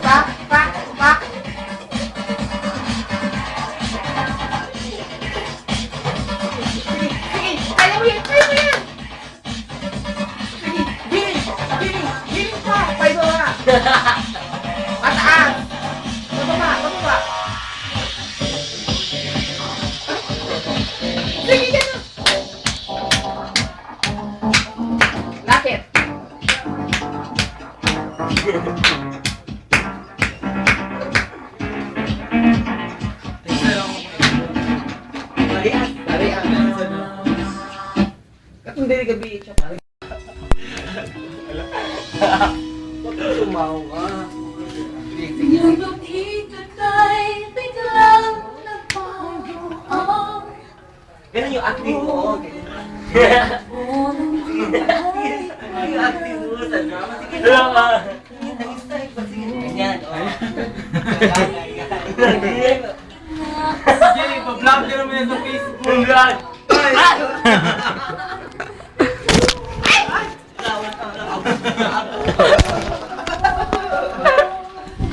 Pak, pak, pak. Sige, sige. Kaya mo yan, kaya mo yan. Sige, giling, giling, giling pa. Paibaba. Pataas. Pababa, pababa. Sige, ganun. Lapit. Barian. Katong dili gabi siya pare. Sumaw ka. Nung ikot ay biglang nagbago. Ganun yung acting mo. Yung acting mo sa drama. Sige na. Nag-style pa. Sige. Ganyan. Jerry, pa-vlog ka naman yan sa Facebook. Vlog.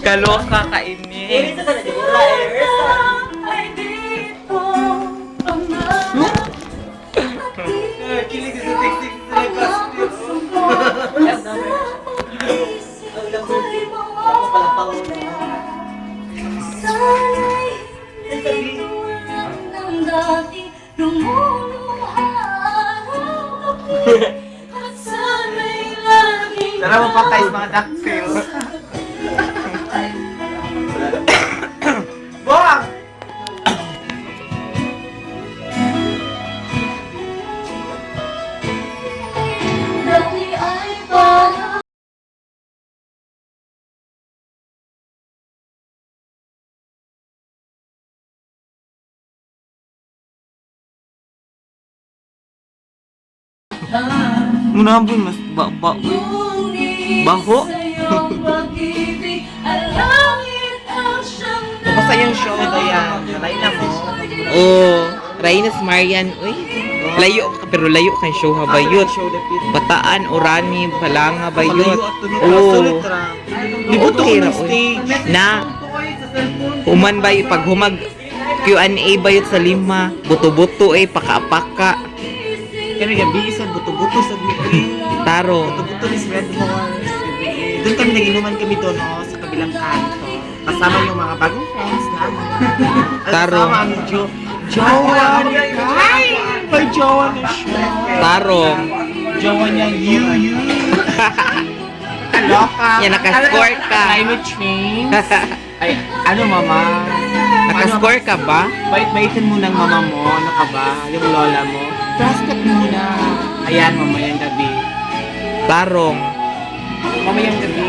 Kaloka kainin. Iris na di ba? Iris. Ay dito pangarap. Kilig sa tiksik sa nagkastis. Sana'y hindi tulad ng dati nung lumuharap ako. At sana'y laging Tara mapatay sa mga ducktails. Bong! dati ay parang Munabon mas ba. ngunit Baho? sa'yong pag-ibig ang langit ang siyang Basta yung show na yan. Laila mo. Oh, Rainas Marian. Uy, layo ka pero layo kang show ha bayot. Show the pit. Bataan, Orani, Palanga, bayot. Oh. Oh. Libuto Okay ko ra, ng uy. stage. Na, human ba pag humag Q&A bayot sa lima, buto-buto paka-paka, Kaya gabi sa buto-buto sa Bukri. taro. Buto-buto is Red Horse. Doon kami naginuman kami doon no, sa kabilang kanto. Kasama yung mga bagong friends namin. Taro. Kasama ang jowa niya. Ay! May jowa na siya. Tarong. Jowa niya, you. Kaloka. Yan, nakascore ka. Climate change. Ay, ano mama? Nakascore ka ba? Bait-baitin mo ng mama mo. Ano ka ba? Yung lola mo. Plastic muna. Ayan, mamayang gabi. Tarong. Mamayang gabi.